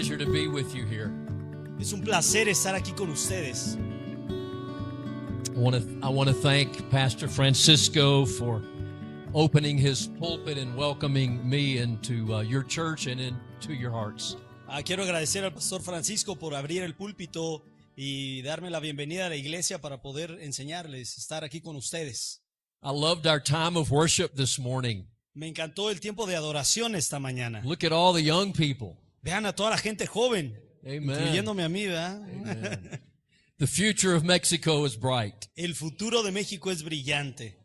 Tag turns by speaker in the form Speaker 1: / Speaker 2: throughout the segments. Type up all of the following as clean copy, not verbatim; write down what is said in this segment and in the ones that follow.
Speaker 1: pleasure to be with you here.
Speaker 2: Es un placer estar aquí con ustedes.
Speaker 1: I want to thank Pastor Francisco for opening his pulpit and welcoming me into your church and into your hearts.
Speaker 2: Quiero agradecer al pastor Francisco por abrir el púlpito y darme la bienvenida a la iglesia para poder enseñarles, estar aquí con ustedes.
Speaker 1: I loved our time of worship this morning.
Speaker 2: Me encantó el tiempo de adoración esta mañana.
Speaker 1: Look at all the young people.
Speaker 2: Vean a toda la gente joven,
Speaker 1: Amen.
Speaker 2: incluyéndome a mí, ¿verdad?
Speaker 1: Amen. The future of Mexico is bright.
Speaker 2: El futuro de México es brillante.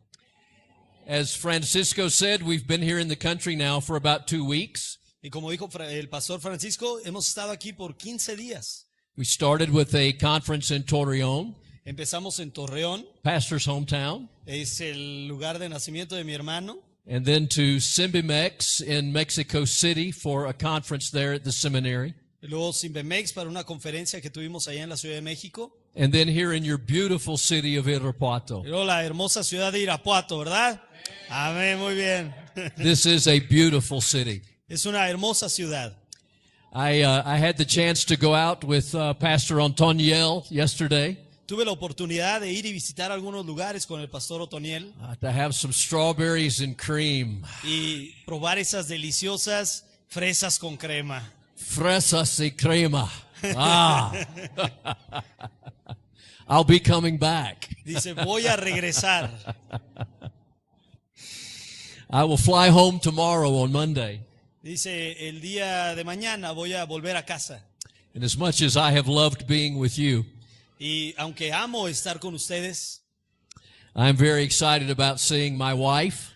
Speaker 1: As Francisco said, we've been here in the country now for about 2 weeks.
Speaker 2: Y como dijo el pastor Francisco, hemos estado aquí por 15 días.
Speaker 1: We started with a conference in Torreon,
Speaker 2: Empezamos en Torreón,
Speaker 1: pastor's hometown,
Speaker 2: es el lugar de nacimiento de mi hermano.
Speaker 1: and then to Simbimex in Mexico City for a conference there at the seminary.
Speaker 2: Y luego Simbemex para una conferencia que tuvimos allá en la Ciudad de México.
Speaker 1: And then here in your beautiful city of Irapuato.
Speaker 2: Y luego la hermosa ciudad de Irapuato, ¿verdad? Amén, muy bien.
Speaker 1: This is a beautiful city.
Speaker 2: Es una hermosa ciudad.
Speaker 1: I had the chance to go out with Pastor Antoniel yesterday
Speaker 2: Tuve la oportunidad de ir y visitar algunos lugares con el pastor Otoniel
Speaker 1: to have some strawberries and cream.
Speaker 2: y probar esas deliciosas fresas con crema.
Speaker 1: Fresas y crema. Ah. I'll be coming back.
Speaker 2: Dice, voy a regresar.
Speaker 1: I will fly home tomorrow on Monday.
Speaker 2: Dice, el día de mañana voy a volver a casa.
Speaker 1: And as much as I have loved being with you,
Speaker 2: Y aunque amo estar con ustedes,
Speaker 1: I'm very excited about seeing my wife,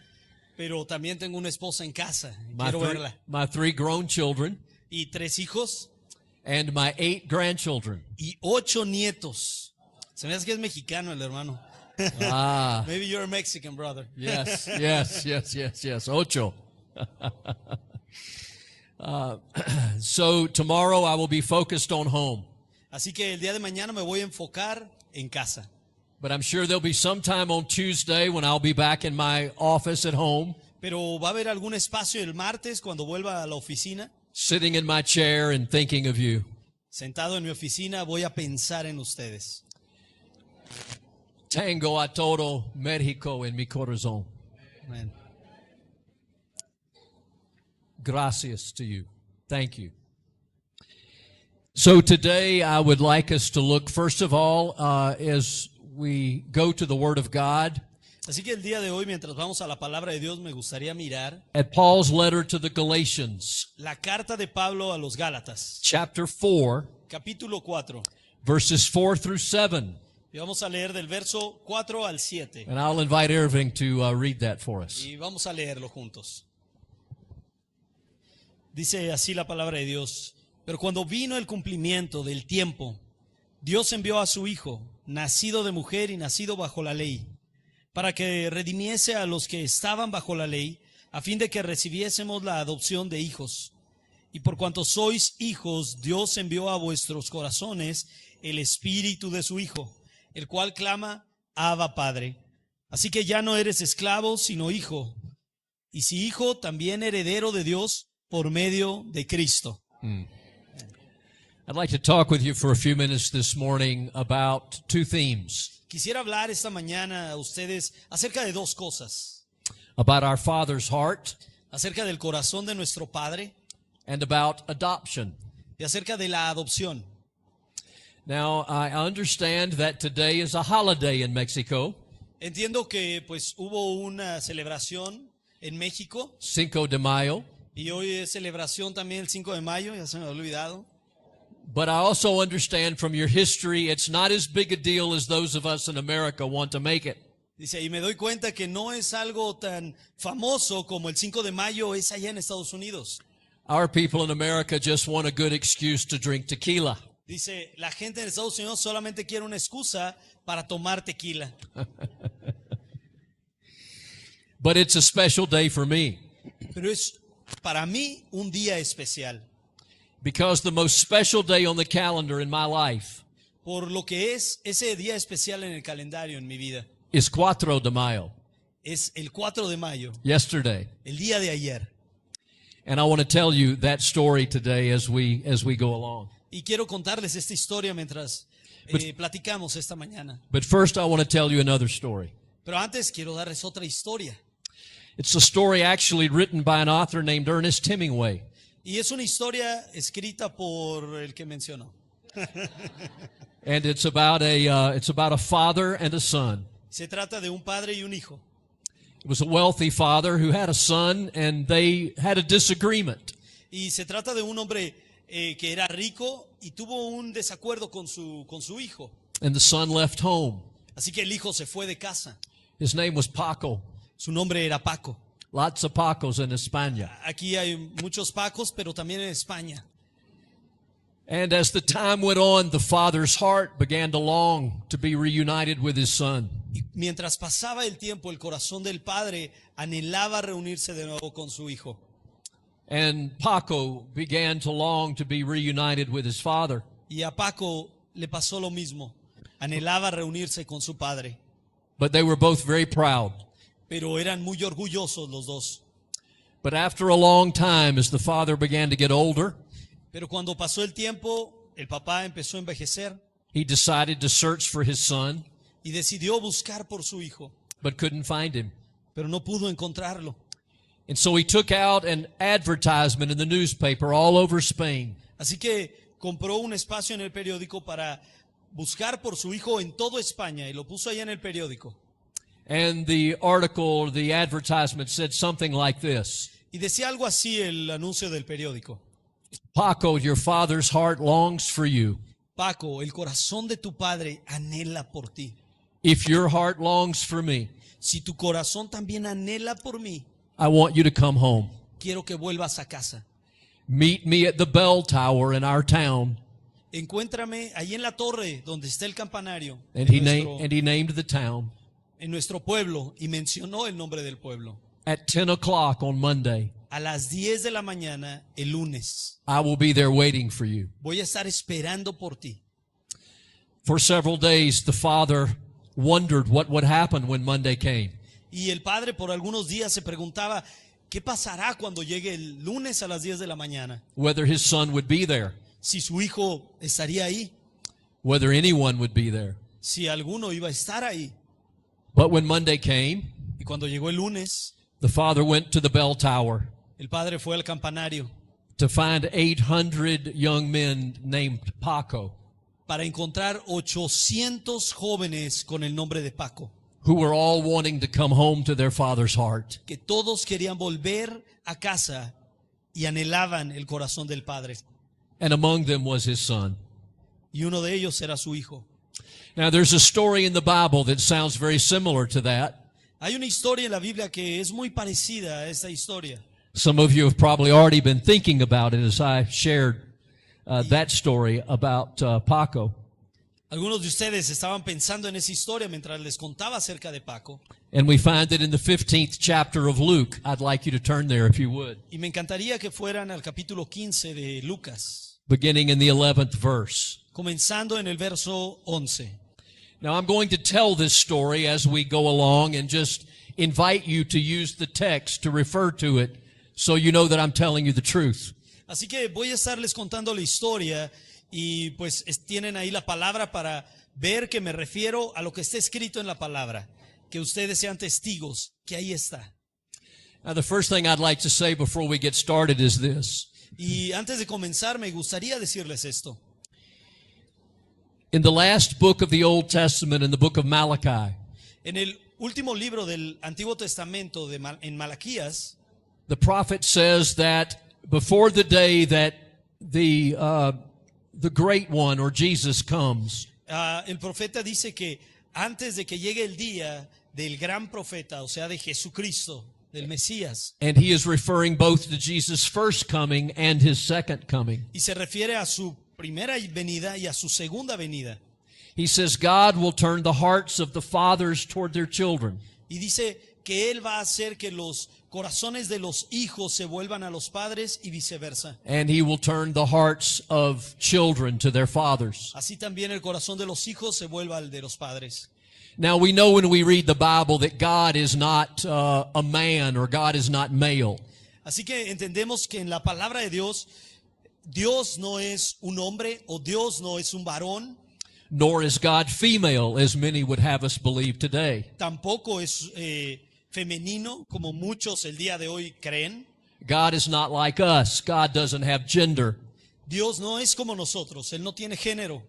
Speaker 2: pero también tengo una esposa en casa.
Speaker 1: my
Speaker 2: Quiero
Speaker 1: three,
Speaker 2: verla.
Speaker 1: my 3 grown children,
Speaker 2: Y 3 hijos
Speaker 1: and my 8 grandchildren.
Speaker 2: y 8 nietos. Se me hace que es mexicano el hermano.
Speaker 1: Ah,
Speaker 2: Maybe you're a Mexican, brother.
Speaker 1: yes, yes. Ocho. So tomorrow I will be focused on home.
Speaker 2: Así que el día de mañana me voy a enfocar en casa.
Speaker 1: But I'm sure there'll be some time on Tuesday when I'll be back in my office at home,
Speaker 2: Pero va a haber algún espacio el martes cuando vuelva a la oficina.
Speaker 1: sitting in my chair and thinking of you.
Speaker 2: Sentado en mi oficina voy a pensar en ustedes.
Speaker 1: Tengo a todo México en mi corazón.
Speaker 2: Amén.
Speaker 1: Gracias to you. Thank you. So today I would like us to look, first of all, as we go to the Word of God,
Speaker 2: Así que el día de hoy, mientras vamos a la palabra de Dios, me gustaría mirar
Speaker 1: at Paul's letter to the Galatians,
Speaker 2: la carta de Pablo a los Gálatas,
Speaker 1: chapter 4,
Speaker 2: capítulo 4.
Speaker 1: verses 4 through 7.
Speaker 2: Y vamos a leer del verso 4 al 7.
Speaker 1: And I'll invite Irving to read that for us.
Speaker 2: Y vamos a leerlo juntos. Dice así la palabra de Dios. Pero cuando vino el cumplimiento del tiempo, Dios envió a su Hijo, nacido de mujer y nacido bajo la ley, para que redimiese a los que estaban bajo la ley, a fin de que recibiésemos la adopción de hijos. Y por cuanto sois hijos, Dios envió a vuestros corazones el espíritu de su Hijo, el cual clama, Abba, Padre. Así que ya no eres esclavo, sino hijo. Y si hijo, también heredero de Dios por medio de Cristo.
Speaker 1: I'd like to talk with you for a few minutes this morning about 2 themes.
Speaker 2: Quisiera hablar esta mañana a ustedes acerca de 2 cosas.
Speaker 1: About our Father's heart
Speaker 2: Acerca del corazón de nuestro Padre
Speaker 1: and about adoption.
Speaker 2: y acerca de la adopción.
Speaker 1: Now, I understand that today is a holiday in Mexico,
Speaker 2: Entiendo que pues hubo una celebración en México
Speaker 1: Cinco de Mayo,
Speaker 2: y hoy es celebración también el 5 de mayo, ya se me había olvidado.
Speaker 1: but I also understand from your history it's not as big a deal as those of us in America want to make it.
Speaker 2: Dice, y me doy cuenta que no es algo tan famoso como el 5 de mayo es allá en Estados Unidos.
Speaker 1: Our people in America just want a good excuse to drink tequila.
Speaker 2: Dice, la gente en Estados Unidos solamente quiere una excusa para tomar tequila.
Speaker 1: But it's a special day for me
Speaker 2: Pero es para mí un día especial.
Speaker 1: because the most special day on the calendar in my life
Speaker 2: Por lo que es ese día especial en el calendario en mi vida.
Speaker 1: is 4 de Mayo,
Speaker 2: Es el 4 de mayo,
Speaker 1: yesterday.
Speaker 2: el día de ayer.
Speaker 1: And I want to tell you that story today as we go along.
Speaker 2: Y quiero contarles esta historia mientras platicamos esta mañana.
Speaker 1: But first I want to tell you another story.
Speaker 2: Pero antes quiero darles otra historia.
Speaker 1: It's a story actually written by an author named Ernest Hemingway.
Speaker 2: Y es una historia escrita por el que mencionó.
Speaker 1: And it's about a father and a son.
Speaker 2: Se trata de un padre y un hijo.
Speaker 1: It was a wealthy father who had a son, and they had a disagreement.
Speaker 2: Y se trata de un hombre que era rico y tuvo un desacuerdo con su hijo.
Speaker 1: And the son left home.
Speaker 2: Así que el hijo se fue de casa.
Speaker 1: His name was Paco.
Speaker 2: Su nombre era Paco.
Speaker 1: Lots of Pacos in España.
Speaker 2: Aquí hay muchos Pacos, pero también en España.
Speaker 1: And as the time went on, the father's heart began to long to be reunited with his son.
Speaker 2: Y mientras pasaba el tiempo, el corazón del padre anhelaba reunirse de nuevo con su hijo.
Speaker 1: And Paco began to long to be reunited with his father.
Speaker 2: Y a Paco le pasó lo mismo. Anhelaba reunirse con su padre.
Speaker 1: But they were both very proud.
Speaker 2: Pero eran muy orgullosos los dos.
Speaker 1: But after a long time, as the father began to get older,
Speaker 2: Pero cuando pasó el tiempo, el papá empezó a envejecer
Speaker 1: he decided to search for his son,
Speaker 2: y decidió buscar por su hijo,
Speaker 1: but couldn't find him.
Speaker 2: pero no pudo encontrarlo.
Speaker 1: And so he took out an advertisement in the newspaper all over Spain.
Speaker 2: Así que compró un espacio en el periódico para buscar por su hijo en toda España y lo puso allá en el periódico.
Speaker 1: And the article, the advertisement said something like this:
Speaker 2: Y decía algo así el anuncio del periódico.
Speaker 1: Paco, your father's heart longs for you.
Speaker 2: Paco, el corazón de tu padre anhela por ti.
Speaker 1: If your heart longs for me,
Speaker 2: Si tu corazón también anhela por mí,
Speaker 1: I want you to come home.
Speaker 2: quiero que vuelvas a casa.
Speaker 1: Meet me at the bell tower in our town.
Speaker 2: Encuéntrame ahí en la torre donde está el campanario
Speaker 1: And
Speaker 2: en
Speaker 1: he named the town
Speaker 2: en nuestro pueblo y mencionó el nombre del pueblo.
Speaker 1: at 10 o'clock on Monday.
Speaker 2: A las 10 de la mañana el lunes.
Speaker 1: I will be there waiting for you.
Speaker 2: Voy a estar esperando por ti.
Speaker 1: For several days, the father wondered what would happen when Monday came.
Speaker 2: Y el padre por algunos días se preguntaba, ¿qué pasará cuando llegue el lunes a las 10 de la mañana?
Speaker 1: Whether his son would be there,
Speaker 2: Si su hijo estaría ahí,
Speaker 1: whether anyone would be there.
Speaker 2: si alguno iba a estar ahí.
Speaker 1: But when Monday came,
Speaker 2: Y cuando llegó el lunes,
Speaker 1: the father went to the bell tower
Speaker 2: el padre fue al campanario
Speaker 1: to find 800 young men named Paco,
Speaker 2: para encontrar 800 jóvenes con el nombre de Paco,
Speaker 1: who were all wanting to come home to their father's heart.
Speaker 2: que todos querían volver a casa y anhelaban el corazón del padre.
Speaker 1: And among them was his son.
Speaker 2: Y uno de ellos era su hijo.
Speaker 1: Now, there's a story in the Bible that sounds very similar to that.
Speaker 2: Hay una historia en la Biblia que es muy parecida a esta historia.
Speaker 1: Some of you have probably already been thinking about it as I shared that story about Paco.
Speaker 2: Algunos de ustedes estaban pensando en esa historia mientras les contaba acerca de Paco.
Speaker 1: And we find it in the 15th chapter of Luke. I'd like you to turn there if you would,
Speaker 2: Y me encantaría que fueran al capítulo 15 de Lucas,
Speaker 1: beginning in the 11th verse.
Speaker 2: comenzando en el verso 11.
Speaker 1: Now, I'm going to tell this story as we go along and just invite you to use the text to refer to it so you know that I'm telling you the truth.
Speaker 2: Así que voy a estarles contando la historia y pues tienen ahí la palabra para ver que me refiero a lo que está escrito en la palabra. Que ustedes sean testigos, que ahí está.
Speaker 1: Now, the first thing I'd like to say before we get started is this.
Speaker 2: Y antes de comenzar me gustaría decirles esto.
Speaker 1: In the last book of the Old Testament, in the book of Malachi,
Speaker 2: En el último libro del Antiguo Testamento en Malaquías,
Speaker 1: the prophet says that before the day that the great one, or Jesus, comes,
Speaker 2: el profeta dice que antes de que llegue el día del gran profeta, o sea, de Jesucristo, del Mesías,
Speaker 1: and he is referring both to Jesus' first coming and his second coming.
Speaker 2: y se refiere a su primera venida y a su segunda venida.
Speaker 1: He says God will turn the hearts of the fathers toward their children,
Speaker 2: Y dice que Él va a hacer que los corazones de los hijos se vuelvan a los padres y viceversa.
Speaker 1: and he will turn the hearts of children to their fathers.
Speaker 2: Así también el corazón de los hijos se vuelva al de los padres.
Speaker 1: Now, we know when we read the Bible that God is not a man, or God is not male.
Speaker 2: Así que entendemos que en la palabra de Dios, Dios no es un hombre o Dios no es un varón,
Speaker 1: nor is God female, as many would have us believe today.
Speaker 2: tampoco es femenino como muchos el día de hoy creen.
Speaker 1: God is not like us. God doesn't have gender.
Speaker 2: Dios no es como nosotros, Él no tiene género.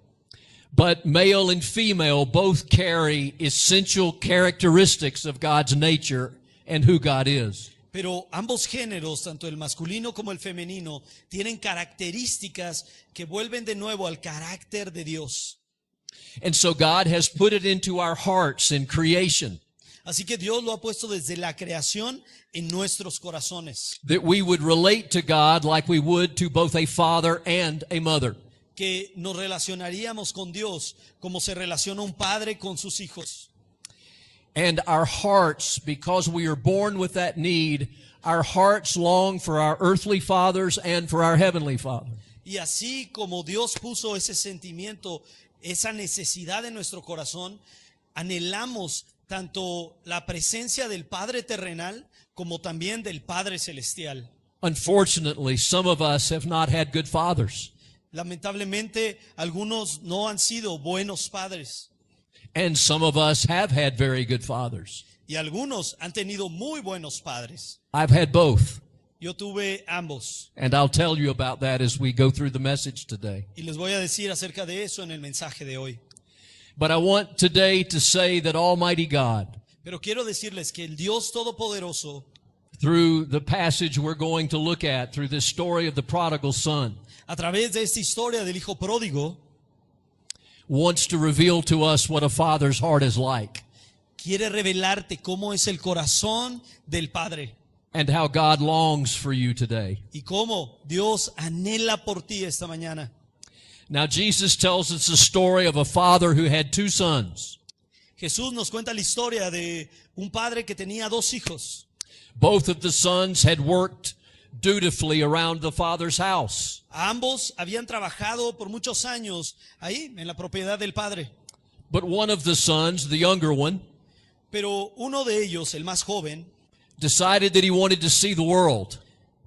Speaker 1: But male and female both carry essential characteristics of God's nature and who God is.
Speaker 2: Pero ambos géneros, tanto el masculino como el femenino, tienen características que vuelven de nuevo al carácter de Dios.
Speaker 1: And so God has put it into our hearts in creation
Speaker 2: Así que Dios lo ha puesto desde la creación en nuestros corazones,
Speaker 1: that we would relate to God like we would to both a father and a mother.
Speaker 2: que nos relacionaríamos con Dios como se relaciona un padre con sus hijos.
Speaker 1: And our hearts, because we are born with that need, our hearts long for our earthly fathers and for our heavenly Father.
Speaker 2: Y así como Dios puso ese sentimiento, esa necesidad en nuestro corazón, anhelamos tanto la presencia del Padre terrenal como también del Padre celestial.
Speaker 1: Unfortunately, some of us have not had good fathers.
Speaker 2: Lamentablemente, algunos no han sido buenos padres
Speaker 1: And some of us have had very good fathers.
Speaker 2: y algunos han tenido muy buenos padres.
Speaker 1: I've had both.
Speaker 2: Yo tuve ambos
Speaker 1: And I'll tell you about that as we go through the message today.
Speaker 2: y les voy a decir acerca de eso en el mensaje de hoy.
Speaker 1: But I want today to say that Almighty God,
Speaker 2: Pero quiero decirles que el Dios Todopoderoso,
Speaker 1: through the passage we're going to look at, through this story of the prodigal son,
Speaker 2: a través de esta historia del hijo pródigo,
Speaker 1: wants to reveal to us what a father's heart is like
Speaker 2: quiere revelarte cómo es el corazón del Padre
Speaker 1: and how God longs for you today.
Speaker 2: y cómo Dios anhela por ti esta mañana.
Speaker 1: Now, Jesus tells us a story of a father who had two sons.
Speaker 2: Jesús nos cuenta la historia de un padre que tenía dos hijos.
Speaker 1: Both of the sons had worked dutifully around the father's house.
Speaker 2: Ambos habían trabajado por muchos años ahí en la propiedad del padre.
Speaker 1: But one of the sons, the younger one,
Speaker 2: Pero uno de ellos, el más joven,
Speaker 1: decided that he wanted to see the world.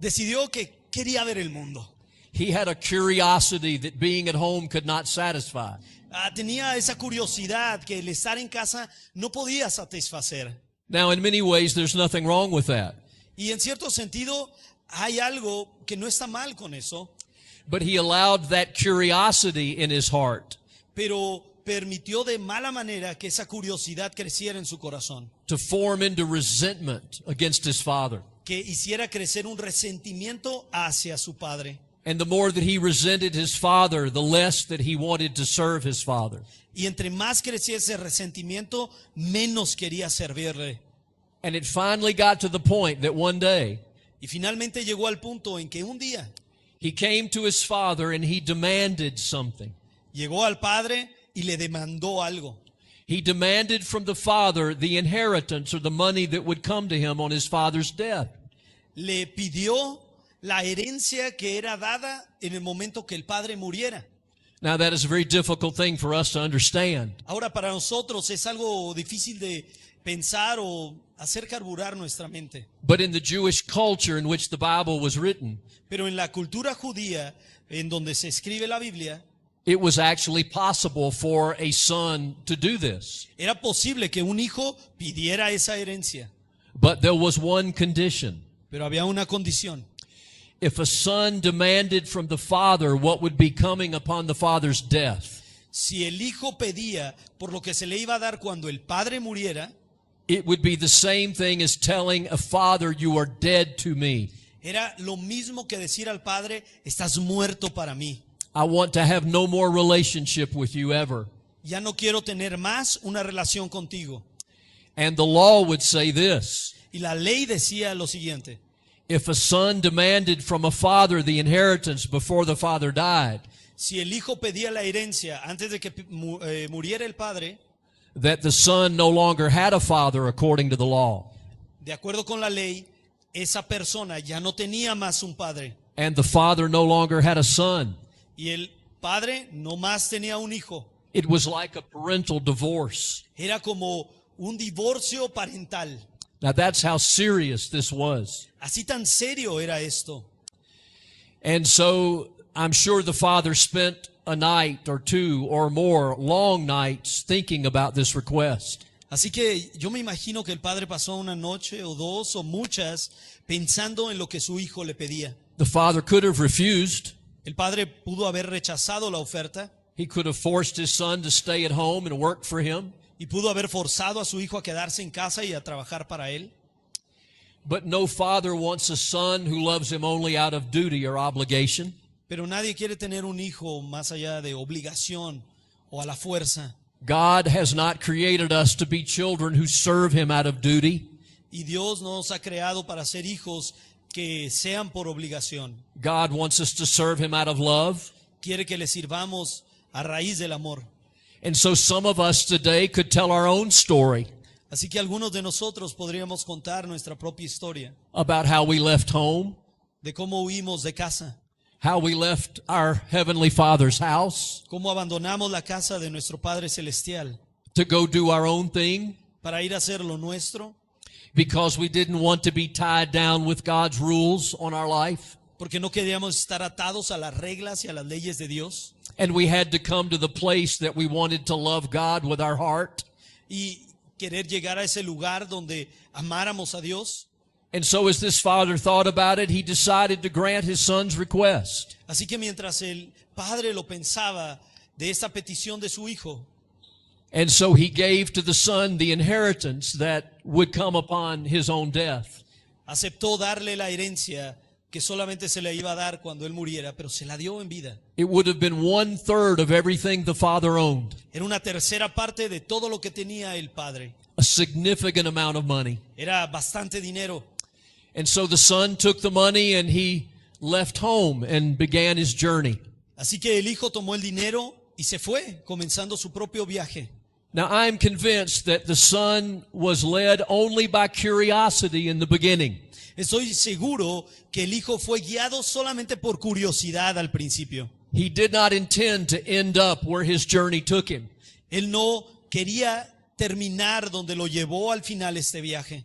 Speaker 2: decidió que quería ver el mundo.
Speaker 1: He had a curiosity that being at home could not satisfy.
Speaker 2: Tenía esa curiosidad que el estar en casa no podía satisfacer.
Speaker 1: Now, in many ways, there's nothing wrong with that.
Speaker 2: Y en cierto sentido hay algo que no está mal con eso,
Speaker 1: But he allowed that curiosity in his heart
Speaker 2: pero permitió de mala manera que esa curiosidad creciera en su corazón,
Speaker 1: to form into resentment against his father.
Speaker 2: que hiciera crecer un resentimiento hacia su padre.
Speaker 1: And the more that he resented his father, the less that he wanted to serve his father.
Speaker 2: Y entre más crecía ese resentimiento, menos quería servirle.
Speaker 1: And it finally got to the point that one day
Speaker 2: Y finalmente llegó al punto en que un día
Speaker 1: he came to his father and he demanded something.
Speaker 2: llegó al padre y le demandó algo.
Speaker 1: He demanded from the father the inheritance or the money that would come to him on his father's death.
Speaker 2: Le pidió la herencia que era dada en el momento que el padre muriera.
Speaker 1: Now that is a very difficult thing for us to understand.
Speaker 2: Ahora para nosotros es algo difícil de pensar o hacer carburar nuestra mente.
Speaker 1: But in the Jewish culture in which the Bible was written,
Speaker 2: Pero en la cultura judía, en donde se escribe la Biblia,
Speaker 1: it was actually possible for a son to do this.
Speaker 2: era posible que un hijo pidiera esa herencia.
Speaker 1: But there was one condition.
Speaker 2: Pero había una condición.
Speaker 1: If a son demanded from the father what would be coming upon the father's death,
Speaker 2: Si el hijo pedía por lo que se le iba a dar cuando el padre muriera,
Speaker 1: it would be the same thing as telling a father, you are dead to me.
Speaker 2: era lo mismo que decir al padre, estás muerto para mí.
Speaker 1: I want to have no more relationship with you ever.
Speaker 2: Ya no quiero tener más una relación contigo.
Speaker 1: And the law would say this:
Speaker 2: Y la ley decía lo siguiente:
Speaker 1: if a son demanded from a father the inheritance before the father died,
Speaker 2: si el hijo pedía la herencia antes de que muriera el padre,
Speaker 1: that the son no longer had a father according to the law.
Speaker 2: de acuerdo con la ley, esa persona ya no tenía más un padre.
Speaker 1: And the father no longer had a son.
Speaker 2: Y el padre no más tenía un hijo.
Speaker 1: It was like a parental divorce.
Speaker 2: Era como un divorcio parental.
Speaker 1: Now that's how serious this was.
Speaker 2: Así tan serio era esto.
Speaker 1: And so I'm sure the father spent a night or two or more long nights thinking about this request.
Speaker 2: Así que yo me imagino que el padre pasó una noche o dos o muchas pensando en lo que su hijo le pedía.
Speaker 1: The father could have refused.
Speaker 2: El padre pudo haber rechazado la oferta
Speaker 1: He could have forced his son to stay at home and work for him.
Speaker 2: y pudo haber forzado a su hijo a quedarse en casa y a trabajar para él.
Speaker 1: But no father wants a son who loves him only out of duty or obligation.
Speaker 2: Pero nadie quiere tener un hijo más allá de obligación o a la fuerza.
Speaker 1: God has not created us to be children who serve him out of duty.
Speaker 2: Y Dios nos ha creado para ser hijos que sean por obligación.
Speaker 1: God wants us to serve him out of love.
Speaker 2: Quiere que le sirvamos a raíz del amor.
Speaker 1: And so some of us today could tell our own story
Speaker 2: Así que algunos de nosotros podríamos contar nuestra propia historia
Speaker 1: about how we left home,
Speaker 2: de cómo huimos de casa,
Speaker 1: how we left our Heavenly Father's house
Speaker 2: cómo abandonamos la casa de nuestro Padre Celestial
Speaker 1: to go do our own thing
Speaker 2: para ir a hacer lo nuestro,
Speaker 1: because we didn't want to be tied down with God's rules on our life.
Speaker 2: porque no queríamos estar atados a las reglas y a las leyes de Dios.
Speaker 1: And we had to come to the place that we wanted to love God with our heart.
Speaker 2: Y querer llegar a ese lugar donde amáramos a Dios.
Speaker 1: And so as this father thought about it, he decided to grant his son's request.
Speaker 2: Así que mientras el padre lo pensaba de esta petición de su hijo,
Speaker 1: And so he gave to the son the inheritance that would come upon his own death.
Speaker 2: aceptó darle la herencia que solamente se le iba a dar cuando él muriera, pero se la dio en vida.
Speaker 1: It would have been 1/3 of everything the father owned,
Speaker 2: Era una tercera parte de todo lo que tenía el padre.
Speaker 1: a significant amount of money.
Speaker 2: Era bastante dinero.
Speaker 1: And so the son took the money and he left home and began his journey.
Speaker 2: Así que el hijo tomó el dinero y se fue, comenzando su propio viaje.
Speaker 1: Now I am convinced that the son was led only by curiosity in the beginning.
Speaker 2: Estoy seguro que el hijo fue guiado solamente por curiosidad al principio.
Speaker 1: He did not intend to end up where his journey took him.
Speaker 2: Él no quería terminar donde lo llevó al final este viaje.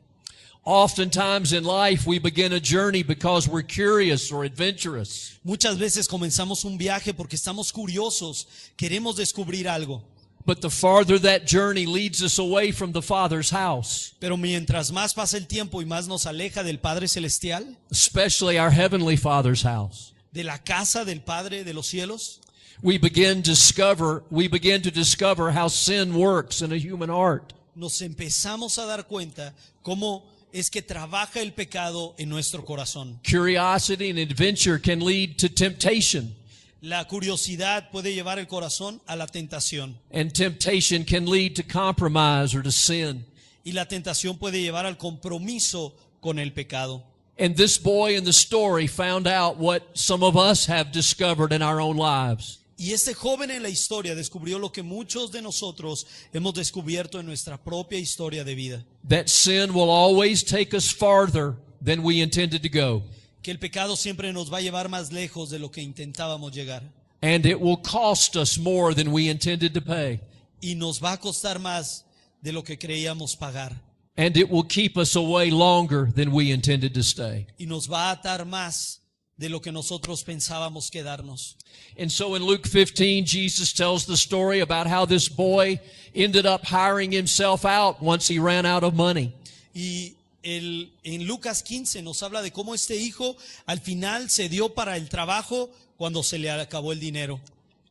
Speaker 1: Oftentimes in life we begin a journey because we're curious or adventurous.
Speaker 2: Muchas veces comenzamos un viaje porque estamos curiosos, queremos descubrir algo.
Speaker 1: But the farther that journey leads us away from the Father's house,
Speaker 2: Pero mientras más pasa el tiempo y más nos aleja del Padre Celestial,
Speaker 1: especially our Heavenly Father's house,
Speaker 2: de la casa del Padre de los cielos,
Speaker 1: we begin to discover how sin works in a human heart.
Speaker 2: nos empezamos a dar cuenta cómo es que trabaja el pecado en nuestro corazón.
Speaker 1: Curiosity and adventure can lead to temptation,
Speaker 2: La curiosidad puede llevar el corazón a la tentación
Speaker 1: and temptation can lead to compromise or to sin.
Speaker 2: y la tentación puede llevar al compromiso con el pecado.
Speaker 1: And this boy in the story found out what some of us have discovered in our own lives.
Speaker 2: Y este joven en la historia descubrió lo que muchos de nosotros hemos descubierto en nuestra propia historia de vida.
Speaker 1: That sin will always take us farther than we intended to go.
Speaker 2: Que el pecado siempre nos va a llevar más lejos de lo que intentábamos llegar.
Speaker 1: And it will cost us more than we intended to pay.
Speaker 2: Y nos va a costar más de lo que creíamos pagar.
Speaker 1: And it will keep us away longer than we intended to stay.
Speaker 2: Y nos va a atar más de lo que nosotros pensábamos quedarnos.
Speaker 1: And so in Luke 15, Jesus tells the story about how this boy ended up hiring himself out once he ran out of money.
Speaker 2: Y en Lucas 15 nos habla de cómo este hijo al final se dio para el trabajo cuando se le acabó el dinero.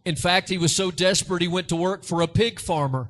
Speaker 1: In fact, he was so desperate he went to work for a pig farmer.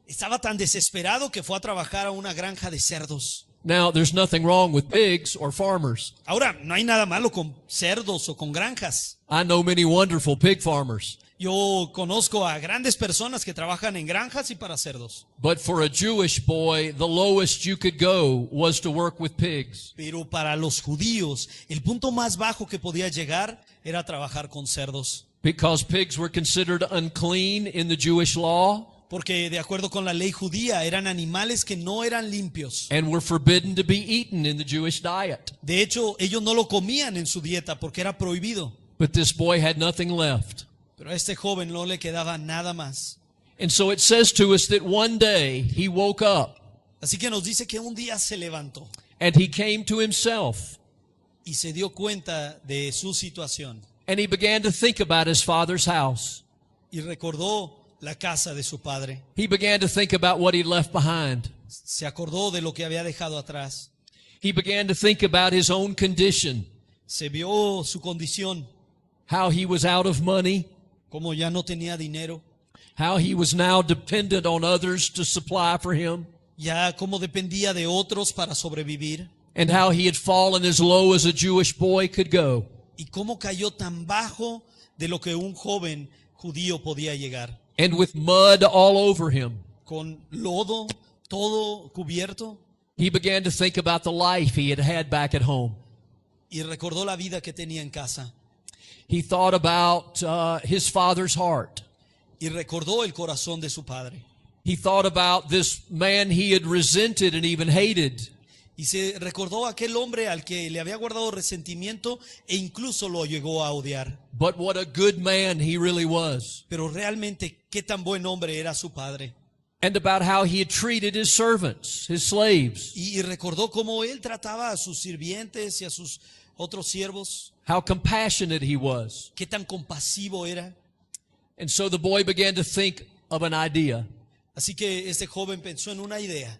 Speaker 2: Estaba tan desesperado que fue a trabajar a una granja de cerdos.
Speaker 1: Now, there's nothing wrong with pigs or farmers.
Speaker 2: Ahora, no hay nada malo con cerdos o con granjas.
Speaker 1: I know many wonderful pig farmers.
Speaker 2: Yo conozco a grandes personas que trabajan en granjas y para cerdos.
Speaker 1: But for a Jewish boy, the lowest you could go was to work with pigs.
Speaker 2: Pero para los judíos, el punto más bajo que podía llegar era trabajar con cerdos.
Speaker 1: Because pigs were considered unclean in the Jewish law
Speaker 2: Porque de acuerdo con la ley judía, eran animales que no eran limpios.
Speaker 1: and were forbidden to be eaten in the Jewish diet.
Speaker 2: De hecho, ellos no lo comían en su dieta porque era prohibido.
Speaker 1: But this boy had nothing left.
Speaker 2: Pero a este joven no le quedaba nada más.
Speaker 1: And so it says to us that one day he woke up
Speaker 2: Así que nos dice que un día se levantó
Speaker 1: and he came to himself,
Speaker 2: y se dio cuenta de su situación
Speaker 1: and he began to think about his father's house.
Speaker 2: y recordó la casa de su padre.
Speaker 1: He began to think about what he left behind.
Speaker 2: Se acordó de lo que había dejado atrás.
Speaker 1: He began to think about his own condition,
Speaker 2: Se vio su condición,
Speaker 1: how he was out of money,
Speaker 2: como ya no tenía dinero,
Speaker 1: how he was now dependent on others to supply for him,
Speaker 2: ya como dependía de otros para sobrevivir,
Speaker 1: and how he had fallen as low as a Jewish boy could go.
Speaker 2: y cómo cayó tan bajo de lo que un joven judío podía llegar,
Speaker 1: And with mud all over him,
Speaker 2: con lodo todo cubierto,
Speaker 1: he began to think about the life he had had back at home.
Speaker 2: y recordó la vida que tenía en casa,
Speaker 1: He thought about his father's heart.
Speaker 2: y recordó el corazón de su padre,
Speaker 1: He thought about this man he had resented and even hated.
Speaker 2: y se recordó aquel hombre al que le había guardado resentimiento e incluso lo llegó a odiar.
Speaker 1: But what a good man he really was.
Speaker 2: Pero realmente qué tan buen hombre era su padre.
Speaker 1: And about how he had treated his servants, his slaves.
Speaker 2: Y recordó cómo él trataba a sus sirvientes y a sus otros siervos,
Speaker 1: How compassionate he was.
Speaker 2: qué tan compasivo era.
Speaker 1: And so the boy began to think of an idea.
Speaker 2: Así que este joven pensó en una idea.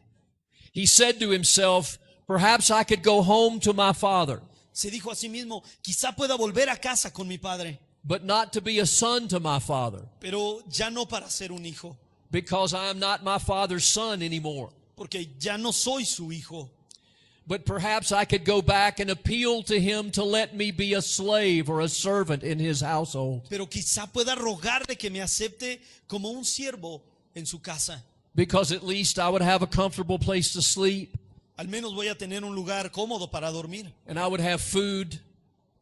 Speaker 1: He said to himself, perhaps I could go home to my father,
Speaker 2: Se dijo a sí mismo, quizá pueda volver a casa con mi padre,
Speaker 1: but not to be a son to my father,
Speaker 2: pero ya no para ser un hijo,
Speaker 1: because I am not my father's son anymore.
Speaker 2: porque ya no soy su hijo.
Speaker 1: But perhaps I could go back and appeal to him to let me be a slave or a servant in his household,
Speaker 2: Pero quizá pueda rogarle que me acepte como un siervo en su casa.
Speaker 1: because at least I would have a comfortable place to sleep,
Speaker 2: Al menos voy a tener un lugar cómodo para dormir,
Speaker 1: and I would have food,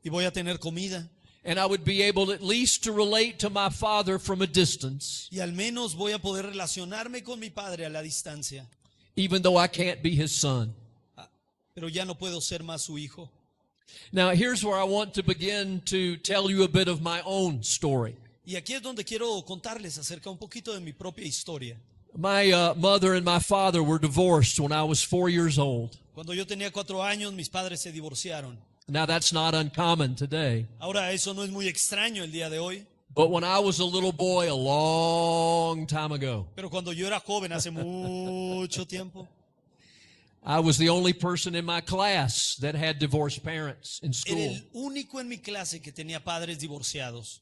Speaker 2: y voy a tener comida,
Speaker 1: and I would be able at least to relate to my father from a distance,
Speaker 2: y al menos voy a poder relacionarme con mi padre a la distancia.
Speaker 1: even though I can't be his son.
Speaker 2: Pero ya no puedo ser más su hijo.
Speaker 1: Now, here's where I want to begin to tell you a bit of my own story.
Speaker 2: Y aquí es donde quiero contarles acerca un poquito de mi propia historia.
Speaker 1: My mother and my father were divorced when I was 4 years old.
Speaker 2: Cuando yo tenía 4 años, mis padres se divorciaron.
Speaker 1: Now, that's not uncommon today.
Speaker 2: Ahora, eso no es muy extraño el día de hoy,
Speaker 1: But when I was a little boy a long time ago,
Speaker 2: pero cuando yo era joven, hace mucho tiempo,
Speaker 1: I was the only person in my class that had divorced parents in
Speaker 2: era
Speaker 1: school.
Speaker 2: el único en mi clase que tenía padres divorciados.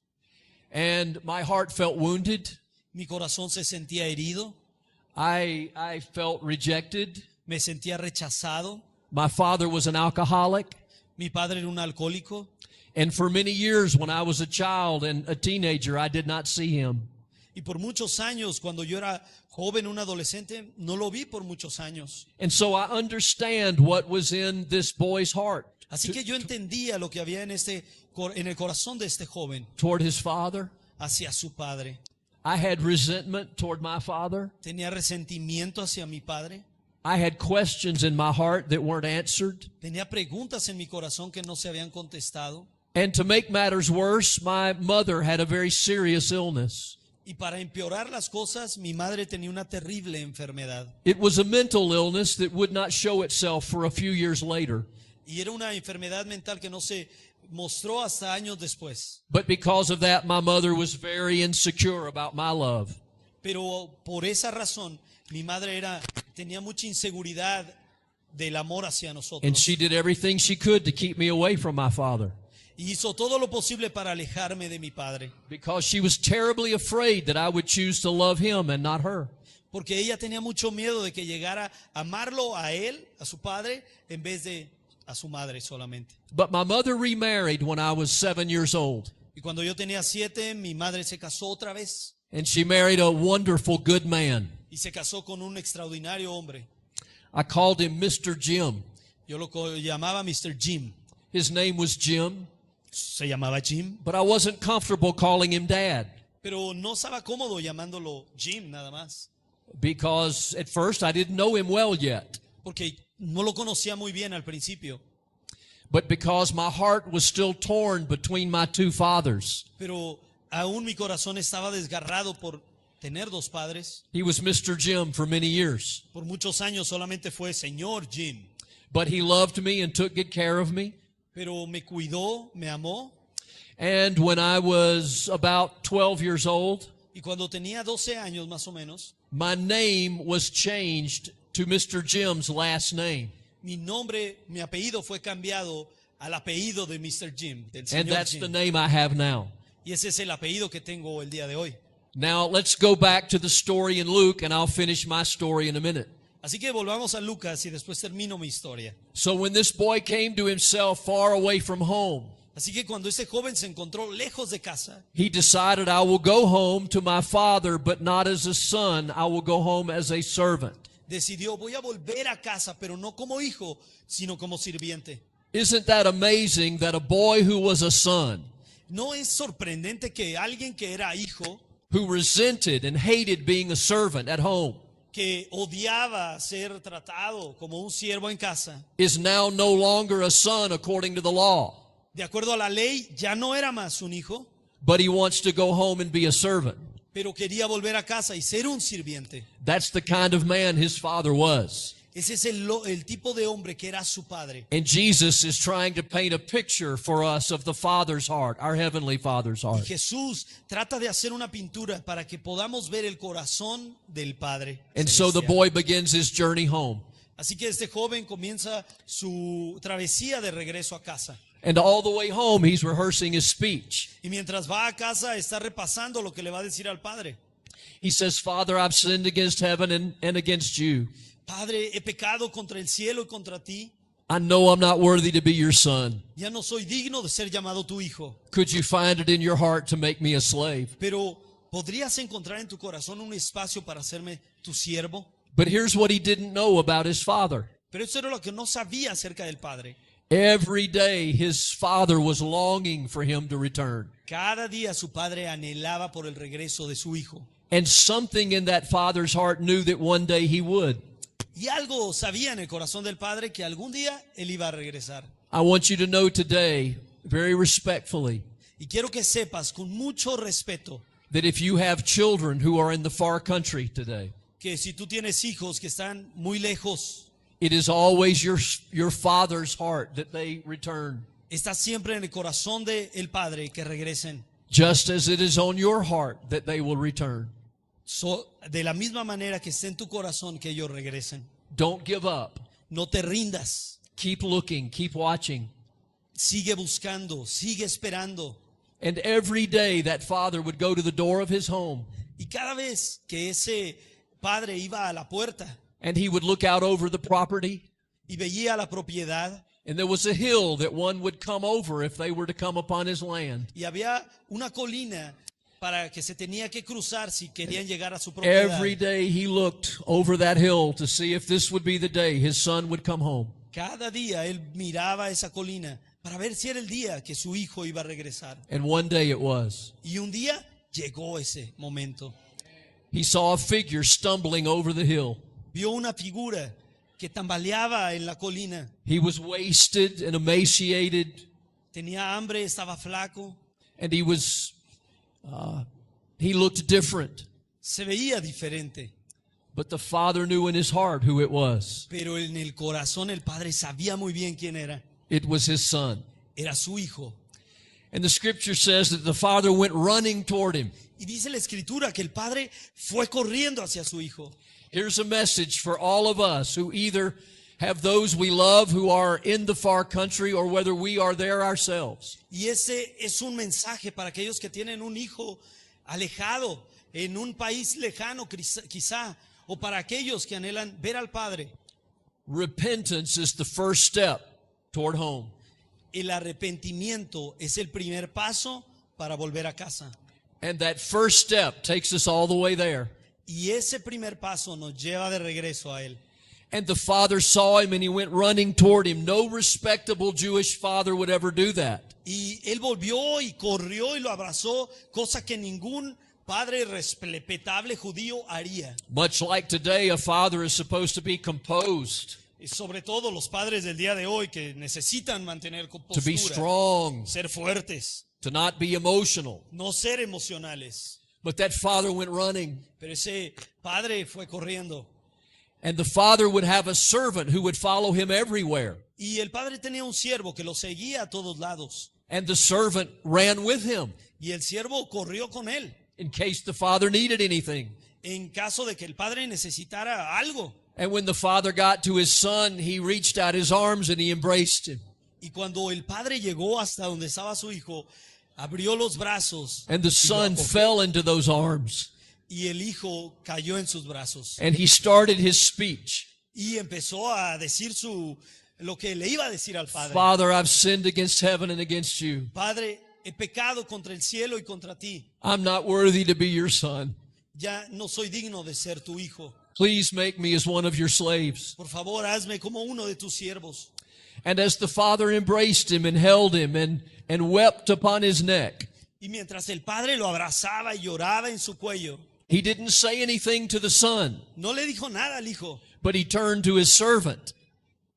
Speaker 1: And my heart felt wounded.
Speaker 2: Mi corazón se sentía herido,
Speaker 1: I felt rejected.
Speaker 2: me sentía rechazado.
Speaker 1: My father was an alcoholic.
Speaker 2: Mi padre era un alcohólico.
Speaker 1: And for many years, when I was a child and a teenager, I did not see him.
Speaker 2: Y por muchos años, cuando yo era joven, un adolescente, no lo vi por muchos años.
Speaker 1: And so I understand what was in this boy's heart
Speaker 2: Así que yo entendía lo que había en el corazón de este joven
Speaker 1: toward his father.
Speaker 2: hacia su padre.
Speaker 1: I had resentment toward my father.
Speaker 2: Tenía resentimiento hacia mi padre.
Speaker 1: I had questions in my heart that weren't answered.
Speaker 2: Tenía preguntas en mi corazón que no se habían contestado.
Speaker 1: And to make matters worse, my mother had a very serious illness.
Speaker 2: Y para empeorar las cosas, mi madre tenía una terrible enfermedad.
Speaker 1: It was a mental illness that would not show itself for a few years later.
Speaker 2: Y era una enfermedad mental que no se mostró hasta años después.
Speaker 1: But because of that, my mother was very insecure about my love.
Speaker 2: Pero por esa razón, mi madre tenía mucha inseguridad del amor hacia
Speaker 1: And
Speaker 2: nosotros.
Speaker 1: she did everything she could to keep me away from my father,
Speaker 2: Y hizo todo lo posible para alejarme de mi padre.
Speaker 1: because she was terribly afraid that I would choose to love him and not her.
Speaker 2: Porque ella tenía mucho miedo de que llegara a amarlo a él, a su padre, en vez de a su madre solamente.
Speaker 1: But my mother remarried when I was 7 years old.
Speaker 2: Y cuando yo tenía 7, mi madre se casó otra vez.
Speaker 1: And she married a wonderful, good man.
Speaker 2: Y se casó con un extraordinario hombre.
Speaker 1: I called him Mr. Jim.
Speaker 2: Yo lo llamaba Mr. Jim.
Speaker 1: His name was Jim,
Speaker 2: Se llamaba Jim.
Speaker 1: but I wasn't comfortable calling him Dad,
Speaker 2: Pero no estaba cómodo llamándolo Jim nada más.
Speaker 1: because at first I didn't know him well yet.
Speaker 2: Porque no lo conocía muy bien al principio.
Speaker 1: But because my heart was still torn between my two fathers.
Speaker 2: Pero aún mi corazón estaba desgarrado por tener dos padres.
Speaker 1: He was Mr. Jim for many years.
Speaker 2: Por muchos años solamente fue Señor Jim,
Speaker 1: But he loved me and took good care of me.
Speaker 2: pero me cuidó, me amó.
Speaker 1: And when I was about 12 years old,
Speaker 2: Y cuando tenía 12 años más o menos,
Speaker 1: my name was changed to Mr. Jim's last name.
Speaker 2: mi nombre, mi apellido fue cambiado al apellido de Mr. Jim, del
Speaker 1: And
Speaker 2: Señor
Speaker 1: that's the
Speaker 2: Jim.
Speaker 1: name I have now.
Speaker 2: Y ese es el apellido que tengo el día de hoy.
Speaker 1: Now let's go back to the story in Luke and I'll finish my story in a minute.
Speaker 2: Así que volvamos a Lucas y después termino mi historia.
Speaker 1: So when this boy came to himself far away from home,
Speaker 2: Así que cuando ese joven se encontró lejos de casa,
Speaker 1: he decided, I will go home to my father, but not as a son. I will go home as a servant.
Speaker 2: decidió, voy a volver a casa, pero no como hijo, sino como sirviente.
Speaker 1: Isn't that amazing that a boy who was a son,
Speaker 2: ¿No es sorprendente que alguien que era hijo,
Speaker 1: who resented and hated being a servant at home,
Speaker 2: que odiaba ser tratado como un siervo en casa,
Speaker 1: is now no longer a son according to the law,
Speaker 2: de acuerdo a la ley, ya no era más un hijo,
Speaker 1: but he wants to go home and be a servant?
Speaker 2: pero quería volver a casa y ser un sirviente?
Speaker 1: That's the kind of man his father was.
Speaker 2: Ese es el tipo de hombre que era su padre.
Speaker 1: And Jesus is trying to paint a picture for us of the Father's heart, our Heavenly Father's
Speaker 2: Y
Speaker 1: heart.
Speaker 2: Jesús trata de hacer una pintura para que podamos ver el corazón del Padre
Speaker 1: And so the
Speaker 2: celestial.
Speaker 1: boy begins his journey home.
Speaker 2: Así que este joven comienza su travesía de regreso a casa.
Speaker 1: And all the way home, he's rehearsing his speech.
Speaker 2: Y mientras va a casa está repasando lo que le va a decir al Padre.
Speaker 1: He says, Father, I've sinned against heaven and against you.
Speaker 2: Padre, he pecado contra el cielo y contra ti.
Speaker 1: I know I'm not worthy to be your son.
Speaker 2: Ya no soy digno de ser llamado tu hijo.
Speaker 1: Could you find it in your heart to make me a slave?
Speaker 2: Pero ¿podrías encontrar en tu corazón un espacio para hacerme tu siervo?
Speaker 1: But here's what he didn't know about his father.
Speaker 2: Pero eso era lo que no sabía acerca del Padre.
Speaker 1: Every day, his father was longing for him to return.
Speaker 2: Cada día su padre anhelaba por el regreso de su hijo.
Speaker 1: And something in that father's heart knew that one day he would.
Speaker 2: Y algo sabía en el corazón del padre que algún día él iba a regresar.
Speaker 1: I want you to know today, very respectfully,
Speaker 2: Y quiero que sepas con mucho respeto
Speaker 1: that if you have children who are in the far country today,
Speaker 2: que si tú tienes hijos que están muy lejos,
Speaker 1: it is always your father's heart that they return,
Speaker 2: está siempre en el corazón del padre que regresen.
Speaker 1: just as it is on your heart that they will return.
Speaker 2: De la misma manera que esté en tu corazón que ellos regresen.
Speaker 1: Don't give up.
Speaker 2: No te rindas.
Speaker 1: Keep looking, keep watching.
Speaker 2: Sigue buscando, sigue esperando.
Speaker 1: And every day that father would go to the door of his home
Speaker 2: Y cada vez que ese padre iba a la puerta
Speaker 1: and he would look out over the property,
Speaker 2: y veía la propiedad,
Speaker 1: and there was a hill that one would come over if they were to come upon his land.
Speaker 2: y había una colina para que se tenía que cruzar si querían llegar a su propiedad.
Speaker 1: Every day he looked over that hill to see if this would be the day his son would come home.
Speaker 2: Cada día él miraba esa colina para ver si era el día que su hijo iba a regresar.
Speaker 1: And one day it was.
Speaker 2: Y un día llegó ese momento.
Speaker 1: He saw a figure stumbling over the hill.
Speaker 2: Vio una figura que tambaleaba en la colina.
Speaker 1: He was wasted and emaciated,
Speaker 2: Tenía hambre, estaba flaco,
Speaker 1: and he looked different.
Speaker 2: se veía diferente.
Speaker 1: But the father knew in his heart who it was.
Speaker 2: Pero en el corazón el padre sabía muy bien quién era.
Speaker 1: It was his son.
Speaker 2: Era su hijo.
Speaker 1: And the scripture says that the father went running toward him.
Speaker 2: Y dice la escritura que el padre fue corriendo hacia su hijo.
Speaker 1: Here's a message for all of us who either have those we love who are in the far country or whether we are there ourselves.
Speaker 2: Y ese es un mensaje para aquellos que tienen un hijo alejado en un país lejano quizá, o para aquellos que anhelan ver al Padre.
Speaker 1: Repentance is the first step toward home.
Speaker 2: El arrepentimiento es el primer paso para volver a casa.
Speaker 1: And that first step takes us all the way there.
Speaker 2: Y ese primer paso nos lleva de regreso a Él.
Speaker 1: And the father saw him and he went running toward him. No respectable Jewish father would ever do that.
Speaker 2: Y Él volvió y corrió y lo abrazó, cosa que ningún padre respetable judío haría.
Speaker 1: Much like today, a father is supposed to be composed,
Speaker 2: Y sobre todo los padres del día de hoy que necesitan mantener
Speaker 1: to be
Speaker 2: compostura,
Speaker 1: strong,
Speaker 2: ser fuertes,
Speaker 1: to not be emotional.
Speaker 2: no ser emocionales.
Speaker 1: But that father went running.
Speaker 2: Pero ese padre fue corriendo.
Speaker 1: And the father would have a servant who would follow him everywhere.
Speaker 2: Y el padre tenía un siervo que lo seguía a todos lados.
Speaker 1: And the servant ran with him
Speaker 2: Y el siervo corrió con él
Speaker 1: in case the father needed anything.
Speaker 2: en caso de que el padre necesitara algo.
Speaker 1: And when the father got to his son, he reached out his arms and he embraced him.
Speaker 2: Y cuando el padre llegó hasta donde estaba su hijo, abrió los brazos
Speaker 1: And the
Speaker 2: y lo
Speaker 1: son
Speaker 2: acogió.
Speaker 1: fell into those arms.
Speaker 2: Y el hijo cayó en sus brazos.
Speaker 1: And he started his speech.
Speaker 2: Y empezó a decir lo que le iba a decir al padre.
Speaker 1: Father, I've sinned against heaven and against you.
Speaker 2: Padre, he pecado contra el cielo y contra ti.
Speaker 1: I'm not worthy to be your son.
Speaker 2: Ya no soy digno de ser tu hijo.
Speaker 1: Please make me as one of your slaves.
Speaker 2: Por favor, hazme como uno de tus siervos.
Speaker 1: And as the father embraced him and held him and wept upon his neck,
Speaker 2: Y mientras el padre lo abrazaba y lloraba en su cuello,
Speaker 1: he didn't say anything to the son,
Speaker 2: no le dijo nada al hijo,
Speaker 1: but he turned to his servant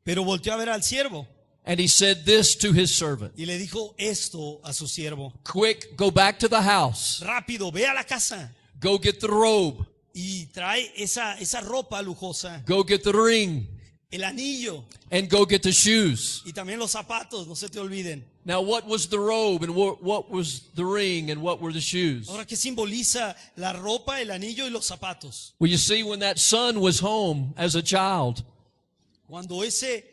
Speaker 2: pero volteó a ver al siervo
Speaker 1: and he said this to his servant.
Speaker 2: y le dijo esto a su siervo.
Speaker 1: Quick, go back to the house.
Speaker 2: Rápido, ve a la casa
Speaker 1: Go get the robe.
Speaker 2: y trae esa ropa lujosa,
Speaker 1: Go get the ring.
Speaker 2: el anillo
Speaker 1: And go get the shoes.
Speaker 2: y también los zapatos, no se te olviden.
Speaker 1: Now, what was the robe and what was the ring and what were the shoes?
Speaker 2: Ahora, ¿qué simboliza la ropa, el anillo y los zapatos?
Speaker 1: Well, you see, when that son was home as a child,
Speaker 2: Cuando ese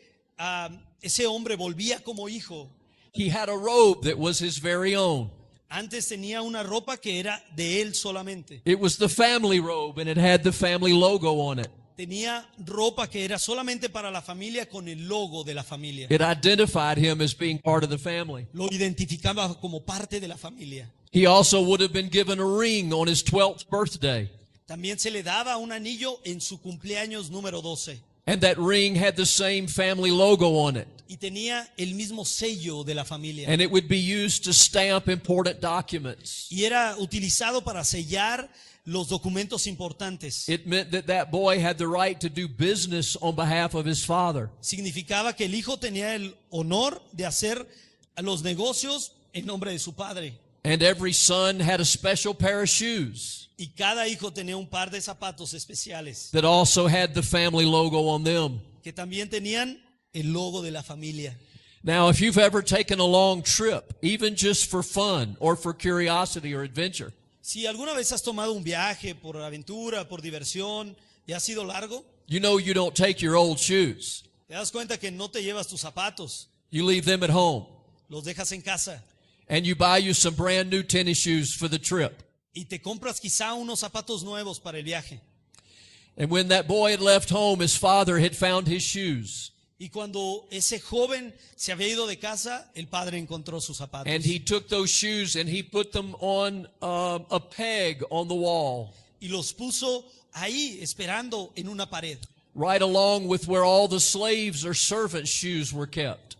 Speaker 2: hombre volvía como hijo,
Speaker 1: he had a robe that was his very own.
Speaker 2: antes tenía una ropa que era de él solamente.
Speaker 1: It was the family robe and it had the family logo on it.
Speaker 2: Tenía ropa que era solamente para la familia con el logo de la familia.
Speaker 1: It identified him as being part of the family.
Speaker 2: Lo identificaba como parte de la familia.
Speaker 1: He also would have been given a ring on his 12th birthday.
Speaker 2: También se le daba un anillo en su cumpleaños número 12
Speaker 1: And that ring had the same family logo on it.
Speaker 2: y tenía el mismo sello de la familia.
Speaker 1: And it would be used to stamp important documents.
Speaker 2: Y era utilizado para sellar los documentos importantes.
Speaker 1: It meant that that boy had the right to do business on behalf of his father.
Speaker 2: Significaba que el hijo tenía el honor de hacer los negocios en nombre de su padre.
Speaker 1: And every son had a special pair of shoes
Speaker 2: Y cada hijo tenía un par de zapatos especiales
Speaker 1: that also had the family logo on them.
Speaker 2: que también tenían el logo de la familia.
Speaker 1: Now, if you've ever taken a long trip, even just for fun or for curiosity or adventure,
Speaker 2: Si alguna vez has tomado un viaje por aventura, por diversión y ha sido largo,
Speaker 1: you know you don't take your old shoes.
Speaker 2: te das cuenta que no te llevas tus zapatos,
Speaker 1: You leave them at home
Speaker 2: los dejas en casa
Speaker 1: and you buy you some brand new tennis shoes for the trip.
Speaker 2: y te compras quizá unos zapatos nuevos para el viaje.
Speaker 1: And when that boy had left home, his father had found his shoes.
Speaker 2: Y cuando ese joven se había ido de casa, el padre encontró sus zapatos.
Speaker 1: And he took those shoes and he put them on a peg on the wall,
Speaker 2: Y los puso ahí esperando en una pared,
Speaker 1: right along with where all the slaves or servants' shoes were kept.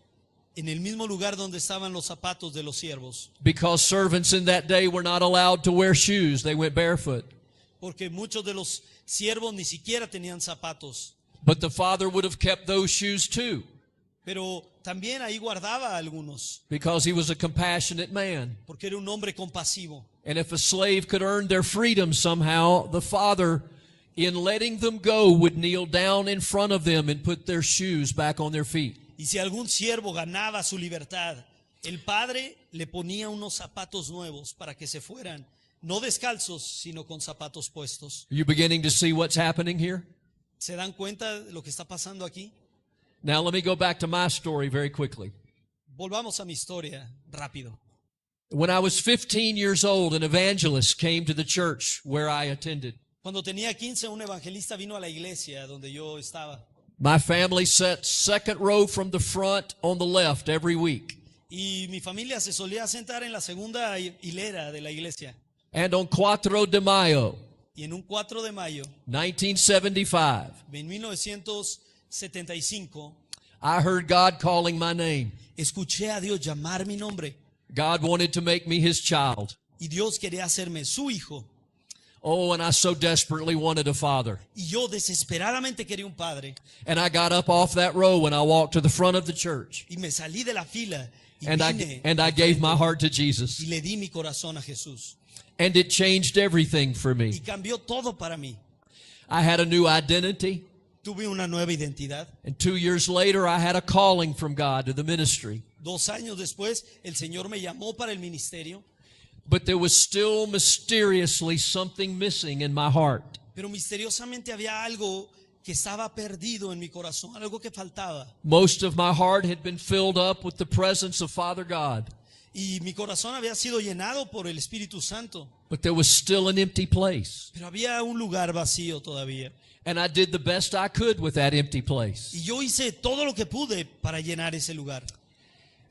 Speaker 2: en el mismo lugar donde estaban los zapatos de los siervos.
Speaker 1: Because servants in that day were not allowed to wear shoes, they went barefoot.
Speaker 2: Porque muchos de los siervos ni siquiera tenían zapatos.
Speaker 1: But the father would have kept those shoes too,
Speaker 2: Pero también ahí guardaba algunos,
Speaker 1: because he was a compassionate man.
Speaker 2: porque era un hombre compasivo.
Speaker 1: And if a slave could earn their freedom somehow, the father, in letting them go, would kneel down in front of them and put their shoes back on their feet.
Speaker 2: Y si algún siervo ganaba su libertad, el padre le ponía unos zapatos nuevos para que se fueran, no descalzos, sino con zapatos puestos.
Speaker 1: Are you beginning to see what's happening here?
Speaker 2: ¿Se dan cuenta de lo que está pasando aquí?
Speaker 1: Now let me go back to my story very quickly.
Speaker 2: Volvamos a mi historia rápido.
Speaker 1: When I was 15 years old, an evangelist came to the church where I attended.
Speaker 2: Cuando tenía 15, un evangelista vino a la iglesia donde yo estaba.
Speaker 1: My family sat second row from the front on the left every week.
Speaker 2: Y mi familia se solía sentar en la segunda hilera de la iglesia.
Speaker 1: And on 4 de Mayo,
Speaker 2: Y en un 4 de mayo,
Speaker 1: 1975,
Speaker 2: en 1975,
Speaker 1: I heard God calling my name.
Speaker 2: escuché a Dios llamar mi nombre.
Speaker 1: God wanted to make me his child.
Speaker 2: Y Dios quería hacerme su hijo.
Speaker 1: Oh, and I so desperately wanted a father.
Speaker 2: Y yo desesperadamente quería un padre.
Speaker 1: And I got up off that row and I walked to the front of the church.
Speaker 2: Y me salí de la fila y
Speaker 1: And
Speaker 2: vine
Speaker 1: I
Speaker 2: al
Speaker 1: gave
Speaker 2: frente
Speaker 1: my heart to
Speaker 2: y
Speaker 1: Jesus.
Speaker 2: le di mi corazón a Jesús.
Speaker 1: And it changed everything for
Speaker 2: Y
Speaker 1: me.
Speaker 2: cambió todo para mí.
Speaker 1: I had a new identity.
Speaker 2: Tuve una nueva identidad.
Speaker 1: And 2 years later, I had a calling from God to the ministry.
Speaker 2: 2 años después, el Señor me llamó para el ministerio,
Speaker 1: But there was still mysteriously something missing in my heart.
Speaker 2: pero misteriosamente había algo que estaba perdido en mi corazón, algo que faltaba.
Speaker 1: Most of my heart had been filled up with the presence of Father God.
Speaker 2: Y mi corazón había sido llenado por el Espíritu Santo,
Speaker 1: But there was still an empty place.
Speaker 2: pero había un lugar vacío todavía.
Speaker 1: And I did the best I could with that empty place.
Speaker 2: Y yo hice todo lo que pude para llenar ese lugar.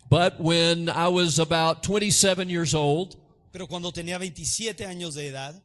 Speaker 1: But when I was about 27 years old,
Speaker 2: Pero cuando tenía 27 años de edad,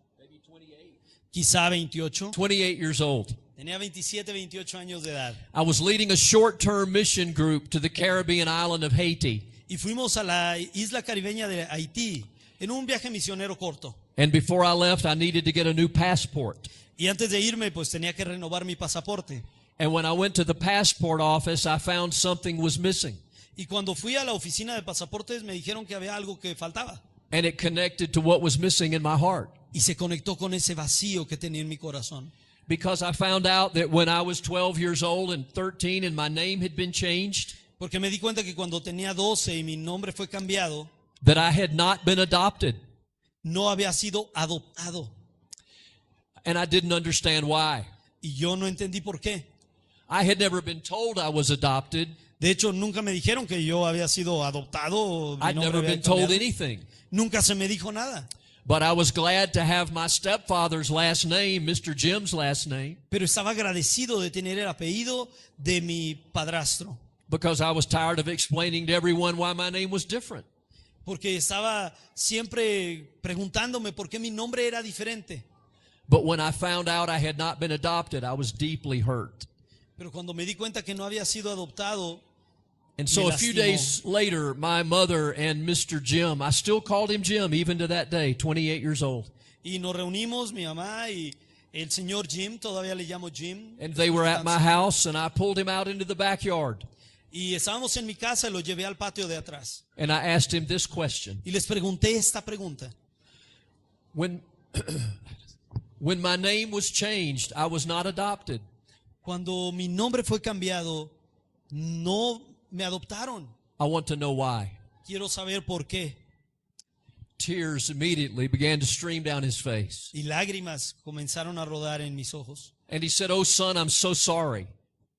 Speaker 2: quizá 28,
Speaker 1: 28 years old,
Speaker 2: tenía 27, 28 años de edad.
Speaker 1: I was leading a short-term mission group to the Caribbean island of Haiti.
Speaker 2: Y fuimos a la isla caribeña de Haití en un viaje misionero corto.
Speaker 1: And before I left, I needed to get a new passport.
Speaker 2: Y antes de irme, pues tenía que renovar mi pasaporte.
Speaker 1: And when I went to the passport office, I found something was missing.
Speaker 2: Y cuando fui a la oficina de pasaportes, me dijeron que había algo que faltaba.
Speaker 1: And it connected to what was missing in my heart.
Speaker 2: Y se conectó con ese vacío que tenía en mi corazón.
Speaker 1: Because I found out that when I was 12 years old and 13 and my name had been changed,
Speaker 2: Porque me di cuenta que cuando tenía 12 y mi nombre fue cambiado,
Speaker 1: that I had not been adopted.
Speaker 2: no había sido adoptado.
Speaker 1: And I didn't understand why.
Speaker 2: Y yo no entendí por qué.
Speaker 1: I had never been told I was adopted.
Speaker 2: De hecho, nunca me dijeron que yo había sido adoptado o mi
Speaker 1: I'd
Speaker 2: nombre
Speaker 1: never
Speaker 2: había
Speaker 1: been told
Speaker 2: cambiado.
Speaker 1: anything.
Speaker 2: Nunca se me dijo nada.
Speaker 1: But I was glad to have my stepfather's last name, Mr. Jim's last name,
Speaker 2: Pero estaba agradecido de tener el apellido de mi padrastro.
Speaker 1: because I was tired of explaining to everyone why my name was different.
Speaker 2: Porque estaba siempre preguntándome por qué mi nombre era diferente.
Speaker 1: But when I found out I had not been adopted, I was deeply hurt.
Speaker 2: Pero cuando me di cuenta que no había sido adoptado,
Speaker 1: And so
Speaker 2: Me
Speaker 1: a few
Speaker 2: lastimó.
Speaker 1: days later, my mother and Mr. Jim, I still called him Jim even to that day, 28 years old.
Speaker 2: y nos reunimos, mi mamá y el señor Jim, todavía le llamo Jim.
Speaker 1: And they were at my house, and I pulled him out into the backyard.
Speaker 2: Y estábamos en mi casa y lo llevé al patio de atrás.
Speaker 1: And I asked him this question.
Speaker 2: Y les pregunté esta pregunta.
Speaker 1: When, when my name was changed, I was not adopted.
Speaker 2: Cuando mi nombre fue cambiado, no me adoptaron.
Speaker 1: I want to know why.
Speaker 2: Quiero saber por qué.
Speaker 1: Tears immediately began to stream down his face.
Speaker 2: Y lágrimas comenzaron a rodar en mis ojos.
Speaker 1: And he said, "Oh, son, I'm so sorry.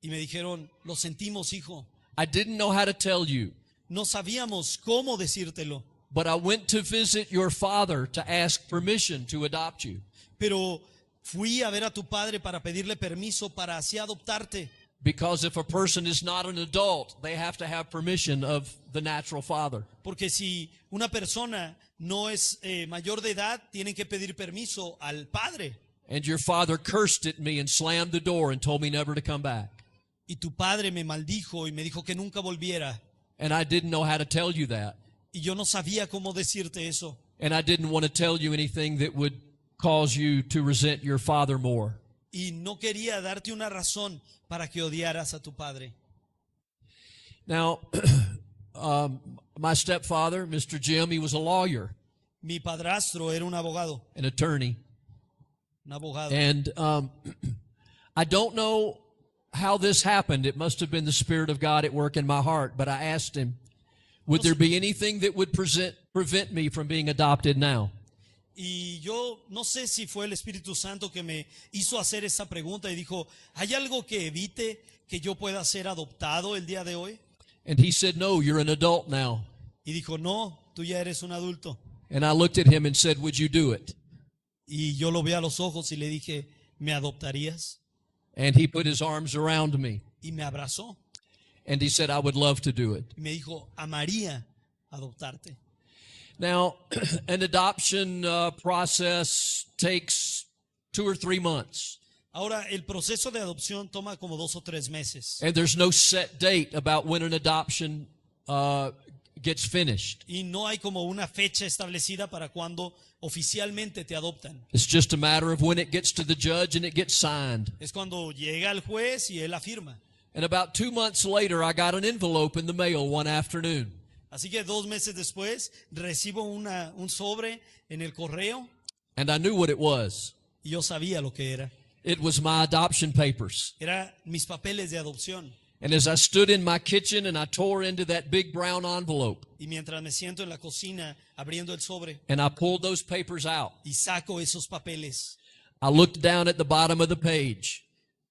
Speaker 2: Y me dijeron, lo sentimos, hijo.
Speaker 1: I didn't know how to tell you,
Speaker 2: No sabíamos cómo decírtelo.
Speaker 1: but I went to visit your father to ask permission to adopt you.
Speaker 2: Pero fui a ver a tu padre para pedirle permiso para así adoptarte.
Speaker 1: Because if a person is not an adult, they have to have permission of the natural father.
Speaker 2: Porque si una persona no es mayor de edad, tienen que pedir permiso al padre.
Speaker 1: And your father cursed at me and slammed the door and told me never to come back.
Speaker 2: Y tu padre me maldijo y me dijo que nunca volviera.
Speaker 1: And I didn't know how to tell you that.
Speaker 2: Y yo no sabía cómo decirte eso.
Speaker 1: And I didn't want to tell you anything that would cause you to resent your father more.
Speaker 2: Y no quería darte una razón para que odiaras a tu padre.
Speaker 1: Now, my stepfather, Mr. Jim, he was a lawyer,
Speaker 2: Mi padrastro era un abogado.
Speaker 1: an attorney.
Speaker 2: Un abogado.
Speaker 1: And I don't know how this happened. It must have been the Spirit of God at work in my heart. But I asked him, would there be anything that would prevent me from being adopted now?
Speaker 2: Y yo no sé si fue el Espíritu Santo que me hizo hacer esa pregunta y dijo, ¿hay algo que evite que yo pueda ser adoptado el día de hoy?
Speaker 1: And he said, no, you're an adult now.
Speaker 2: Y dijo, no, tú ya eres un adulto.
Speaker 1: And I looked at him and said, would you do it?
Speaker 2: Y yo lo vi a los ojos y le dije, ¿me adoptarías?
Speaker 1: And he put his arms around me.
Speaker 2: Y me abrazó
Speaker 1: And he said, I would love to do it.
Speaker 2: y me dijo, amaría adoptarte.
Speaker 1: Now, an adoption process takes 2 or 3 months.
Speaker 2: Ahora, el proceso de adopción toma como 2 o 3 meses.
Speaker 1: And there's no set date about when an adoption gets finished.
Speaker 2: Y no hay como una fecha establecida para cuando oficialmente te adoptan.
Speaker 1: It's just a matter of when it gets to the judge and it gets signed.
Speaker 2: Es cuando llega el juez y él afirma.
Speaker 1: And about 2 months later, I got an envelope in the mail one afternoon.
Speaker 2: Así que 2 meses después recibo un sobre en el correo
Speaker 1: And I knew what it was.
Speaker 2: y yo sabía lo que era.
Speaker 1: It was my adoption papers.
Speaker 2: Era mis papeles de adopción.
Speaker 1: And as I stood in my kitchen and I tore into that big brown envelope
Speaker 2: Y mientras me siento en la cocina abriendo el sobre
Speaker 1: and I pulled those papers out,
Speaker 2: y saco esos papeles,
Speaker 1: I looked down at the bottom of the page.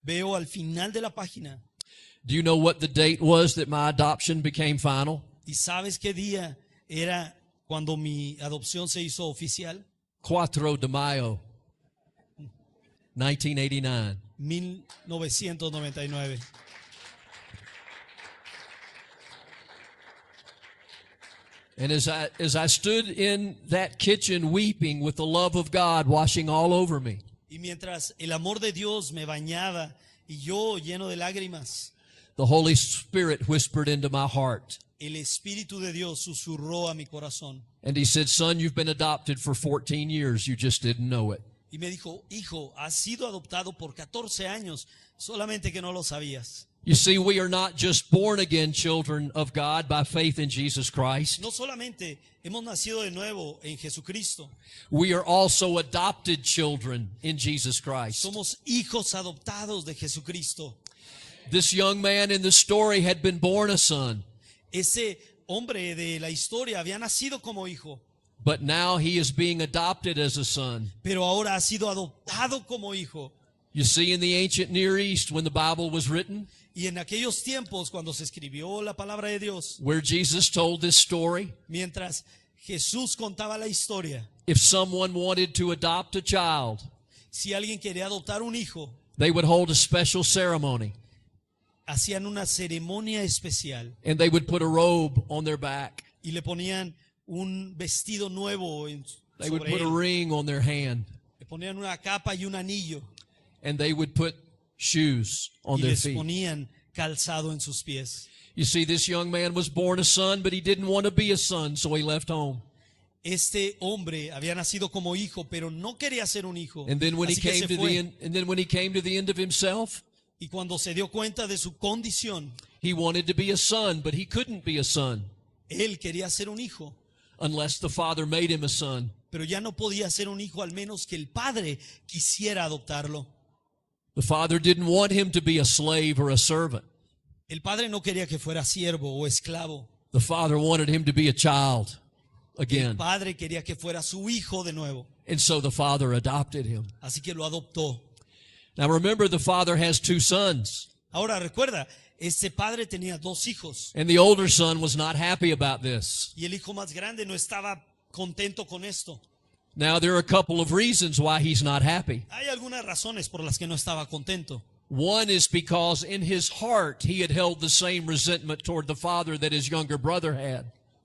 Speaker 2: veo al final de la página.
Speaker 1: Do you know what the date was that my adoption became final?
Speaker 2: ¿Y sabes qué día era cuando mi adopción se hizo oficial?
Speaker 1: 4 de Mayo, 1989.
Speaker 2: 1999.
Speaker 1: And as I stood in that kitchen weeping with the love of God washing all over me,
Speaker 2: Y mientras el amor de Dios me bañaba y yo lleno de lágrimas,
Speaker 1: the Holy Spirit whispered into my heart.
Speaker 2: el Espíritu de Dios susurró a mi corazón
Speaker 1: And he said, son, you've been adopted for 14 years. You just didn't know it.
Speaker 2: y me dijo, hijo, has sido adoptado por 14 años, solamente que no lo sabías.
Speaker 1: You see, we are not just born again children of God by faith in Jesus Christ.
Speaker 2: No solamente hemos nacido de nuevo en Jesucristo,
Speaker 1: We are also adopted children in Jesus Christ.
Speaker 2: somos hijos adoptados de Jesucristo.
Speaker 1: This young man in the story had been born a son,
Speaker 2: Ese hombre de la historia había nacido como hijo,
Speaker 1: but now he is being adopted as a son.
Speaker 2: pero ahora ha sido adoptado como hijo.
Speaker 1: You see, in the ancient Near East, when the Bible was written,
Speaker 2: Y en aquellos tiempos, cuando se escribió la palabra de Dios,
Speaker 1: where Jesus told this story,
Speaker 2: mientras Jesús contaba la historia,
Speaker 1: if someone wanted to adopt a child,
Speaker 2: si alguien quería adoptar un hijo,
Speaker 1: they would hold a special ceremony,
Speaker 2: hacían una ceremonia especial
Speaker 1: and they would put a robe on their back.
Speaker 2: y le ponían un vestido nuevo
Speaker 1: They would
Speaker 2: sobre
Speaker 1: put a
Speaker 2: él.
Speaker 1: ring on their hand,
Speaker 2: Le ponían una capa y un anillo
Speaker 1: and they would put shoes on
Speaker 2: y
Speaker 1: their
Speaker 2: les
Speaker 1: feet.
Speaker 2: ponían calzado en sus pies.
Speaker 1: You see, this young man was born a son, but he didn't want to be a son, so he left home.
Speaker 2: Este hombre había nacido como hijo, pero no quería ser un hijo.
Speaker 1: And then when he
Speaker 2: Así que
Speaker 1: came
Speaker 2: se
Speaker 1: to
Speaker 2: fue.
Speaker 1: the end, and then when he came to the end of himself,
Speaker 2: Y cuando se dio cuenta de su condición,
Speaker 1: he wanted to be a son, but he couldn't be a son
Speaker 2: él quería ser un hijo,
Speaker 1: unless the father made him a son.
Speaker 2: pero ya no podía ser un hijo al menos que el padre quisiera adoptarlo.
Speaker 1: The father didn't want him to be a slave or a servant.
Speaker 2: El padre no quería que fuera siervo o esclavo.
Speaker 1: The father wanted him to be a child
Speaker 2: El
Speaker 1: again.
Speaker 2: padre quería que fuera su hijo de nuevo.
Speaker 1: And so the father adopted him.
Speaker 2: Así que lo adoptó.
Speaker 1: Now remember, the father has 2 sons,
Speaker 2: Ahora recuerda, este padre tenía 2 hijos
Speaker 1: and the older son was not happy about this.
Speaker 2: y el hijo más grande no estaba contento con esto.
Speaker 1: Now there are a couple of reasons why he's not happy.
Speaker 2: Hay algunas razones por las que no estaba contento.
Speaker 1: One is because in his heart he had held the same resentment toward the father that his younger brother had.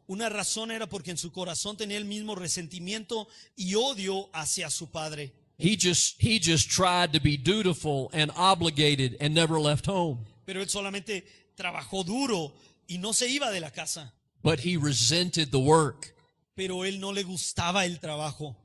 Speaker 2: Una razón era porque en su corazón tenía el mismo resentimiento y odio hacia su padre.
Speaker 1: He just tried to be dutiful and obligated and never left home.
Speaker 2: Pero él solamente trabajó duro y no se iba de la casa.
Speaker 1: But he resented the work.
Speaker 2: Pero él no le gustaba el trabajo.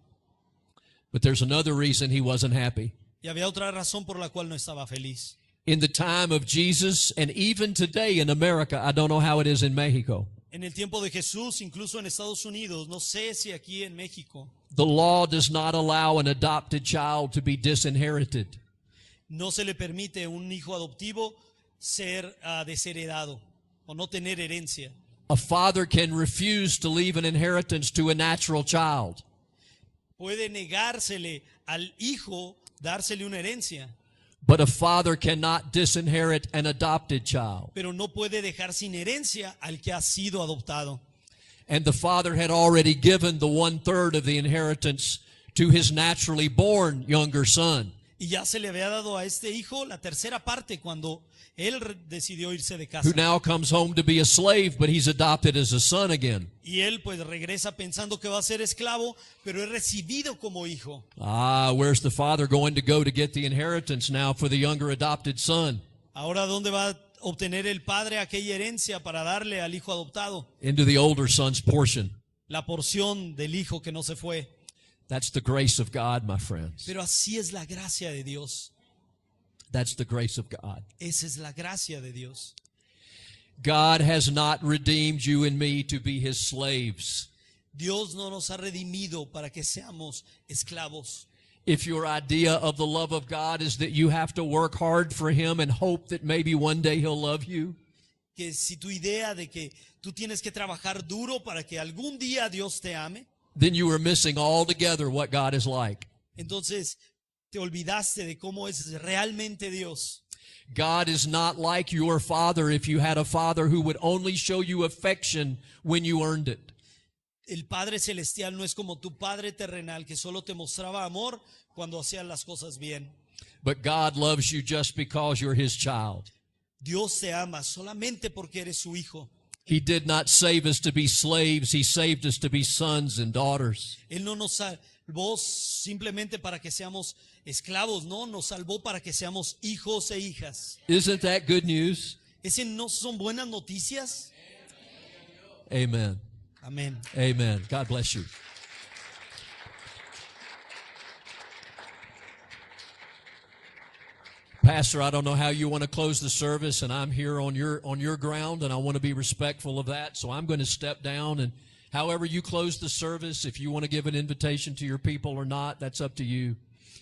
Speaker 1: But there's another reason he wasn't happy.
Speaker 2: Y había otra razón por la cual no estaba feliz.
Speaker 1: In the time of Jesus, and even today in America, I don't know how it is in Mexico,
Speaker 2: En el tiempo de Jesús, incluso en Estados Unidos, no sé si aquí en México,
Speaker 1: the law does not allow an adopted child to be disinherited.
Speaker 2: no se le permite a un hijo adoptivo ser desheredado o no tener herencia.
Speaker 1: A father can refuse to leave an inheritance to a natural child.
Speaker 2: Puede negársele al hijo dársele una herencia,
Speaker 1: But a father cannot disinherit an adopted child.
Speaker 2: pero no puede dejar sin herencia al que ha sido adoptado.
Speaker 1: And the father had already given the 1/3 of the inheritance to his naturally born younger son.
Speaker 2: Y ya se le había dado a este hijo la tercera parte cuando él decidió irse de
Speaker 1: Who
Speaker 2: casa.
Speaker 1: now comes home to be a slave, but he's adopted as a son again.
Speaker 2: Y él pues regresa pensando que va a ser esclavo, pero es recibido como hijo.
Speaker 1: Ah, where's the father going to go to get the inheritance now for the younger adopted son?
Speaker 2: Ahora, ¿dónde va obtener el padre aquella herencia para darle al hijo adoptado
Speaker 1: into the older son's portion.
Speaker 2: la porción del hijo que no se fue.
Speaker 1: That's the grace of God, my friends.
Speaker 2: Pero así es la gracia de Dios.
Speaker 1: That's the grace of God.
Speaker 2: Esa es la gracia de Dios.
Speaker 1: God has not redeemed you and me to be his slaves.
Speaker 2: Dios no nos ha redimido para que seamos esclavos.
Speaker 1: If your idea of the love of God is that you have to work hard for him and hope that maybe one day he'll love you,
Speaker 2: Que si tu idea de que tú tienes que trabajar duro para que algún día Dios te ame,
Speaker 1: then you are missing altogether what God is like.
Speaker 2: entonces te olvidaste de cómo es realmente Dios.
Speaker 1: God is not like your father if you had a father who would only show you affection when you earned it.
Speaker 2: El Padre Celestial no es como tu Padre terrenal que solo te mostraba amor cuando hacías las cosas bien.
Speaker 1: But God loves you just because you're his child.
Speaker 2: Dios te ama solamente porque eres su hijo.
Speaker 1: He did not save us to be slaves. He saved us to be sons and daughters.
Speaker 2: Él no nos salvó simplemente para que seamos esclavos, no, nos salvó para que seamos hijos e hijas.
Speaker 1: Isn't that good news?
Speaker 2: ¿Ese no son buenas noticias?
Speaker 1: Amen.
Speaker 2: Amén.
Speaker 1: Amen. God bless you. Pastor, I don't know how you want to close the service, and I'm here on your ground, and I want to be respectful of that. So I'm going to step down, and however you close the service, if you want to give an invitation to your people or not, that's up to you.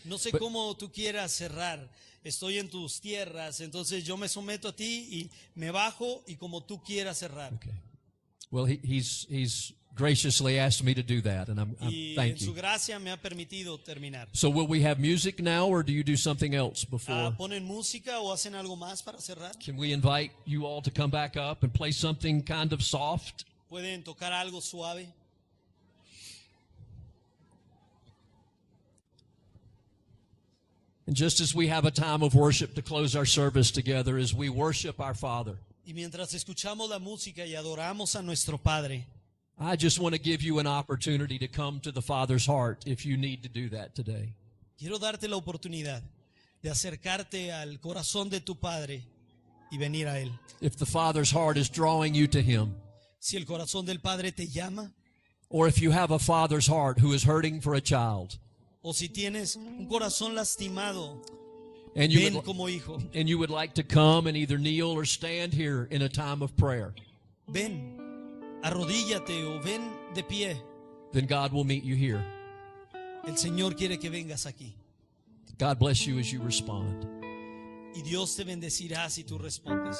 Speaker 2: No sé cómo tú quieras cerrar. Estoy en tus tierras, entonces yo me someto a ti y me bajo y como tú quieras cerrar.
Speaker 1: Okay. Well, he's graciously asked me to do that, and I'm
Speaker 2: Y en
Speaker 1: thank
Speaker 2: su
Speaker 1: you.
Speaker 2: gracia me ha permitido terminar.
Speaker 1: So will we have music now, or do you do something else before?
Speaker 2: ¿Ponen música o hacen algo más para cerrar?
Speaker 1: Can we invite you all to come back up and play something kind of soft?
Speaker 2: ¿Pueden tocar algo suave?
Speaker 1: And just as we have a time of worship to close our service together, as we worship our Father,
Speaker 2: Y mientras escuchamos la música y adoramos a nuestro Padre,
Speaker 1: I just want to give you an opportunity to come to the Father's heart if you need to do that today.
Speaker 2: quiero darte la oportunidad de acercarte al corazón de tu Padre y venir a Él.
Speaker 1: If the Father's heart is drawing you to Him,
Speaker 2: Si el corazón del Padre te llama,
Speaker 1: or if you have a Father's heart who is hurting for a child,
Speaker 2: o si tienes un corazón lastimado,
Speaker 1: and you
Speaker 2: ven
Speaker 1: would,
Speaker 2: como hijo.
Speaker 1: and you would like to come and either kneel or stand here in a time of prayer,
Speaker 2: Ven, arrodíllate o ven de pie.
Speaker 1: then God will meet you here.
Speaker 2: El Señor quiere que vengas aquí.
Speaker 1: God bless you as you respond.
Speaker 2: Y Dios te bendecirá si tú respondes.